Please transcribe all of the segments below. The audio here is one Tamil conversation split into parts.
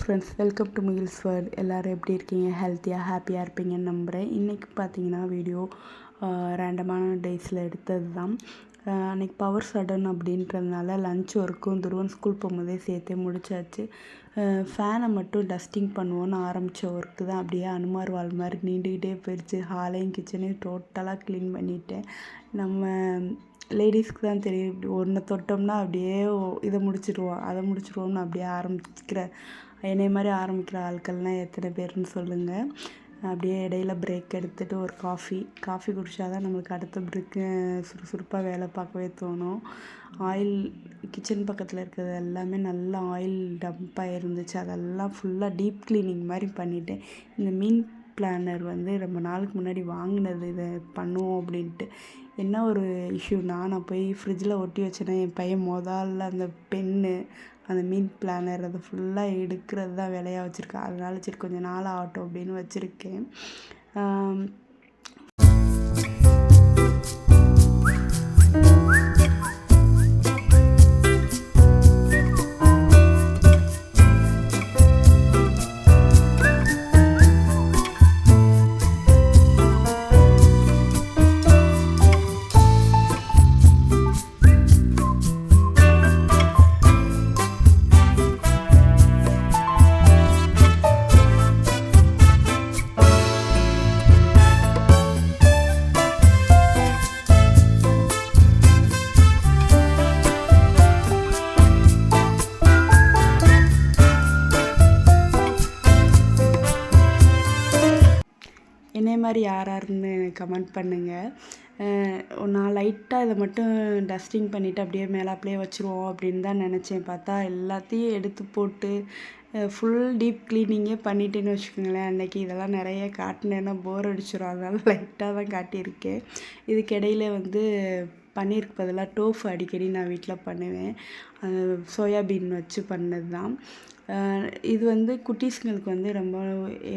Friends, welcome to Mugil's world. எல்லோரும் எப்படி இருக்கீங்க? ஹெல்த்தியாக ஹாப்பியாக இருப்பீங்கன்னு நம்புகிறேன். இன்றைக்கி பார்த்தீங்கன்னா வீடியோ ரேண்டமான டேஸில் எடுத்தது தான். அன்றைக்கி பவர் சடன் அப்படின்றதுனால லன்ச் ஒர்க்கும் துருவன் ஸ்கூல் போகும்போதே சேர்த்தே முடிச்சாச்சு. ஃபேனை மட்டும் டஸ்டிங் பண்ணுவோன்னு ஆரம்பித்த ஒர்க்கு தான் அப்படியே அனுமார் வால் மாதிரி நீண்டுக்கிட்டே போயிடுச்சு. ஹாலையும் கிச்சனையும் டோட்டலாக க்ளீன் பண்ணிட்டேன். நம்ம லேடிஸ்க்கு தான் தெரியும், இப்படி ஒன்றை தொட்டோம்னா அப்படியே இதை முடிச்சிடுவோம் அதை முடிச்சிடுவோம்னு அப்படியே ஆரம்பிக்கிற என்னை மாதிரி ஆரம்பிக்கிற ஆட்கள்லாம் எத்தனை பேர்னு சொல்லுங்கள். அப்படியே இடையில பிரேக் எடுத்துகிட்டு ஒரு காஃபி குடித்தா தான் நம்மளுக்கு அடுத்த பிரேக்கு சுறுசுறுப்பாக வேலை பார்க்கவே தோணும். ஆயில் கிச்சன் பக்கத்தில் இருக்கிறது எல்லாமே நல்லா ஆயில் டம்ப்பாக இருந்துச்சு. அதெல்லாம் ஃபுல்லாக டீப் க்ளீனிங் மாதிரி பண்ணிவிட்டேன். இந்த மீன் பிளானர் வந்து ரொம்ப நாளுக்கு முன்னாடி வாங்கினது, இதை பண்ணுவோம் அப்படின்ட்டு. என்ன ஒரு இஷ்யூனா, நான் போய் ஃப்ரிட்ஜில் ஒட்டி வச்சேன்னா என் பையன் முதல்ல அந்த பென்னு அந்த மீன் பிளானர் அதை ஃபுல்லாக எடுக்கிறது தான் வேலையாக வச்சுருக்கேன். அதனால சரி கொஞ்சம் நாள் ஆகட்டும் அப்படின்னு வச்சுருக்கேன். என்னை மாதிரி யாருன்னு கமெண்ட் பண்ணுங்கள். நான் லைட்டாக இதை மட்டும் டஸ்டிங் பண்ணிவிட்டு அப்படியே மேலாப்பிலே வச்சுருவோம் அப்படின்னு தான் நினச்சேன். பார்த்தா எல்லாத்தையும் எடுத்து போட்டு ஃபுல் டீப் க்ளீனிங்கே பண்ணிட்டேன்னு வச்சுக்கோங்களேன். அன்றைக்கி இதெல்லாம் நிறைய காட்டினேன்னா போர் அடிச்சிடும். அதனால் லைட்டாக தான் காட்டியிருக்கேன். இதுக்கு இடையில வந்து பன்னீருக்கு பதிலாக டோஃபு அடிக்கடி நான் வீட்டில் பண்ணுவேன். சோயாபீன் வச்சு பண்ணது தான். இது வந்து குட்டீஸுங்களுக்கு வந்து ரொம்ப,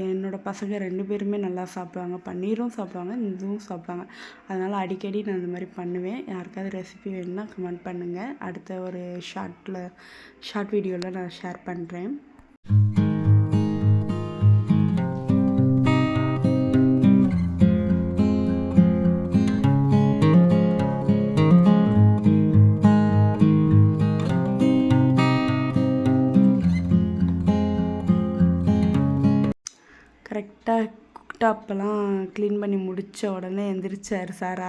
என்னோடய பசங்க 2 பேருமே நல்லா சாப்பிடுவாங்க. பன்னீரும் சாப்பிடுவாங்க, இதுவும் சாப்பிடுவாங்க. அதனால் அடிக்கடி நான் இந்த மாதிரி பண்ணுவேன். யாருக்காவது ரெசிபி வேணும்னா கமெண்ட் பண்ணுங்கள். அடுத்த ஒரு ஷார்ட் வீடியோவில் நான் ஷேர் பண்ணுறேன். கரெக்டாக குக்டாப்பெல்லாம் க்ளீன் பண்ணி முடித்த உடனே எந்திரிச்சார் சார்.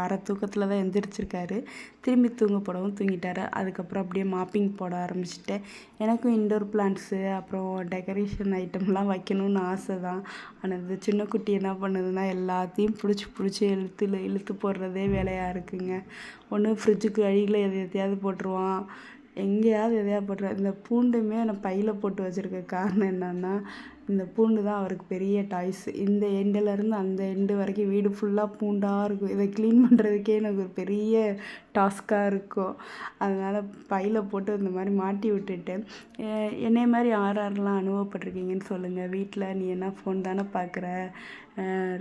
அரை தூக்கத்தில் தான் எந்திரிச்சிருக்காரு. திரும்பி தூங்க போடவும் தூங்கிட்டார். அதுக்கப்புறம் அப்படியே மாப்பிங் போட ஆரம்பிச்சிட்டேன். எனக்கும் இன்டோர் பிளான்ட்ஸு அப்புறம் டெக்கரேஷன் ஐட்டம்லாம் வைக்கணும்னு ஆசை தான். ஆனால் இந்த சின்ன குட்டி என்ன பண்ணுதுன்னா எல்லாத்தையும் பிடிச்சி இழுத்து போடுறதே வேலையாக இருக்குங்க. ஒன்று ஃப்ரிட்ஜுக்கு அடியில் எதையாவது போட்டுருவான், எங்கேயாவது எதையாவது போட்டுருவான். இந்த பூண்டுமே நான் பையில் போட்டு வச்சுருக்க காரணம் என்னன்னா, இந்த பூண்டு தான் அவருக்கு பெரிய டாய்ஸ். இந்த எண்டுலேருந்து அந்த எண்டு வரைக்கும் வீடு ஃபுல்லாக பூண்டாக இருக்கும். இதை க்ளீன் பண்ணுறதுக்கே எனக்கு ஒரு பெரிய டாஸ்க்காக இருக்கும். அதனால் பையில் போட்டு இந்த மாதிரி மாட்டி விட்டுட்டேன். என்னை மாதிரி யாரெல்லாம் அனுபவப்பட்டிருக்கீங்கன்னு சொல்லுங்கள். வீட்டில் நீ என்ன ஃபோன் தானே பார்க்குற,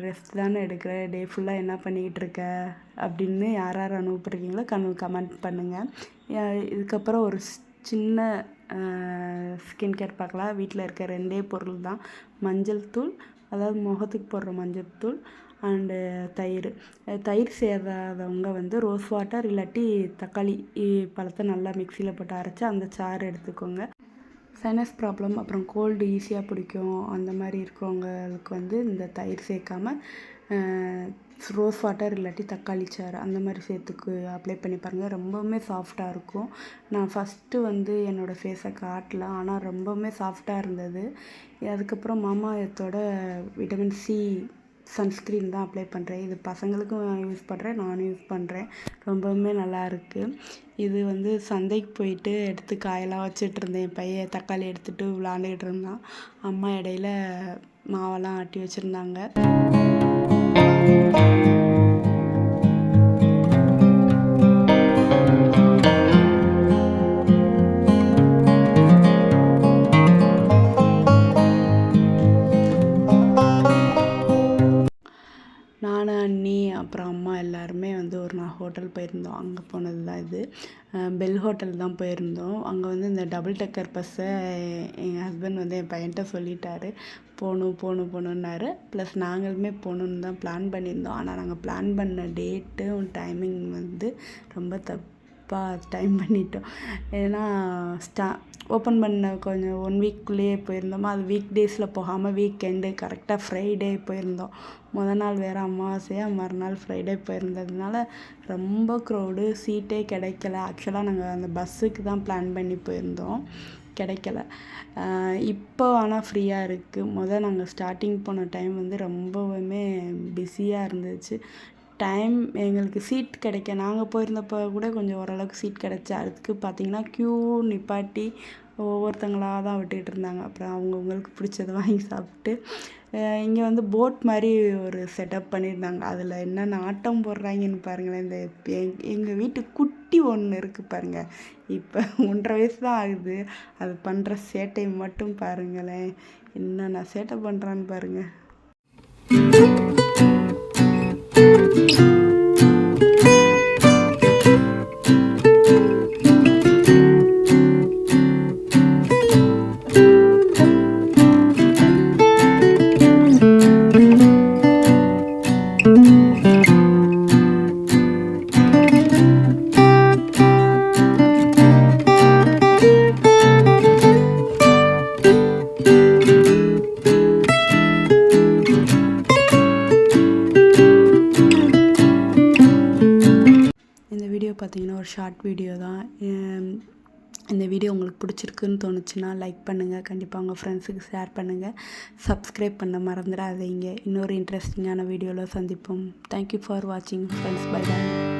ரெஸ்ட் தானே எடுக்கிற, டே ஃபுல்லாக என்ன பண்ணிக்கிட்டு இருக்க அப்படின்னு யார் அனுபவப்பட்டிருக்கீங்களோ கமெண்ட் பண்ணுங்கள். இதுக்கப்புறம் ஒரு சின்ன ஸ்கின் கேர் பார்க்கலாம். வீட்டில் இருக்க 2 பொருள் தான். மஞ்சள் தூள், அதாவது முகத்துக்கு போடுற மஞ்சள் தூள், அண்டு தயிர் சேராதவங்க வந்து ரோஸ் வாட்டர் இல்லாட்டி தக்காளி பழத்தை நல்லா மிக்சியில் போட்டு அரைச்சி அந்த சாறு எடுத்துக்கோங்க. சைனஸ் ப்ராப்ளம் அப்புறம் கோல்டு ஈஸியாக பிடிக்கும் அந்த மாதிரி இருக்கிறவங்களுக்கு வந்து இந்த தயிர் சேர்க்காமல் ரோஸ் வாட்டர் இல்லாட்டி தக்காளி சாறு அந்த மாதிரி சேர்த்துக்கு அப்ளை பண்ணி பாருங்கள். ரொம்பவுமே சாஃப்டாக இருக்கும். நான் ஃபஸ்ட்டு வந்து என்னோடய ஃபேஸை காட்டல, ஆனால் ரொம்பவுமே சாஃப்டாக இருந்தது. அதுக்கப்புறம் மாமா எர்த்தோட விட்டமின் சி சன்ஸ்க்ரீன் தான் அப்ளை பண்ணுறேன். இது பசங்களுக்கும் யூஸ் பண்ணுறேன், நானும் யூஸ் பண்ணுறேன். ரொம்பவுமே நல்லாயிருக்கு. இது வந்து சந்தைக்கு போயிட்டு எடுத்து காயெல்லாம் வச்சுட்டு இருந்தேன். என் பையன் தக்காளி எடுத்துகிட்டு விளாண்டுக்கிட்டு இருந்தான். அம்மா இடையில மாவெல்லாம் ஆட்டி வச்சுருந்தாங்க. நான், அண்ணி, அப்புறம் அம்மா எல்லாருமே வந்து ஒரு நாள் ஹோட்டல் போயிருந்தோம். அங்கே போனது தான் இது. பெல் ஹோட்டல் தான் போயிருந்தோம். அங்கே வந்து இந்த டபுள் டக்கர் பஸ்ஸை எங்கள் ஹஸ்பண்ட் வந்து என் பையன்கிட்ட சொல்லிட்டாரு. போகணுன்னாரு. ப்ளஸ் நாங்களுமே போகணுன்னு தான் பிளான் பண்ணியிருந்தோம். ஆனால் நாங்கள் பிளான் பண்ண டேட்டும் டைமிங் வந்து ரொம்ப தப்பாக டைம் பண்ணிட்டோம். ஏன்னா ஓப்பன் பண்ண கொஞ்சம் 1 வீக்குள்ளேயே போயிருந்தோமா, அது வீக் டேஸில் போகாமல் வீக்கெண்டு கரெக்டாக ஃப்ரைடே போயிருந்தோம். நாள் வேறு அமாவாசையா, மறுநாள் ஃப்ரைடே போயிருந்ததுனால ரொம்ப க்ரௌடு, சீட்டே கிடைக்கல. ஆக்சுவலாக நாங்கள் அந்த பஸ்ஸுக்கு தான் பிளான் பண்ணி போயிருந்தோம், கிடைக்கல. இப்போ ஆனால் ஃப்ரீயாக இருக்குது. நாங்கள் ஸ்டார்டிங் போன டைம் வந்து ரொம்பவுமே பிஸியாக இருந்துச்சு. எங்களுக்கு சீட் கிடைக்க நாங்கள் போயிருந்தப்போ கூட கொஞ்சம் ஓரளவுக்கு சீட் கிடச்சி, அதுக்கு பார்த்திங்கன்னா க்யூ நிப்பாட்டி ஒவ்வொருத்தங்களா தான் விட்டுக்கிட்டு இருந்தாங்க. அப்புறம் அவங்கவுங்களுக்கு பிடிச்சத வாங்கி சாப்பிட்டு இங்கே வந்து போட் மாதிரி ஒரு செட்டப் பண்ணியிருந்தாங்க. அதில் என்னென்ன ஆட்டம் போடுறாங்கன்னு பாருங்களேன். இந்த எங்கள் வீட்டு குட்டி ஒன்று இருக்குது பாருங்கள், இப்போ 1.5 வயசு தான் ஆகுது. அது பண்ணுற சேட்டை மட்டும் பாருங்களேன், என்னென்ன சேட்டை பண்ணுறான்னு பாருங்கள். வீடியோ பார்த்தீங்கன்னா ஒரு ஷார்ட் வீடியோ தான். இந்த வீடியோ உங்களுக்கு பிடிச்சிருக்குன்னு தோணுச்சுன்னா லைக் பண்ணுங்கள், கண்டிப்பாக உங்கள் ஃப்ரெண்ட்ஸுக்கு ஷேர் பண்ணுங்கள், சப்ஸ்கிரைப் பண்ண மறந்துடாதீங்க. இன்னொரு இன்ட்ரெஸ்டிங்கான வீடியோவில் சந்திப்போம். தேங்க்யூ ஃபார் வாட்சிங் ஃப்ரெண்ட்ஸ். Bye bye.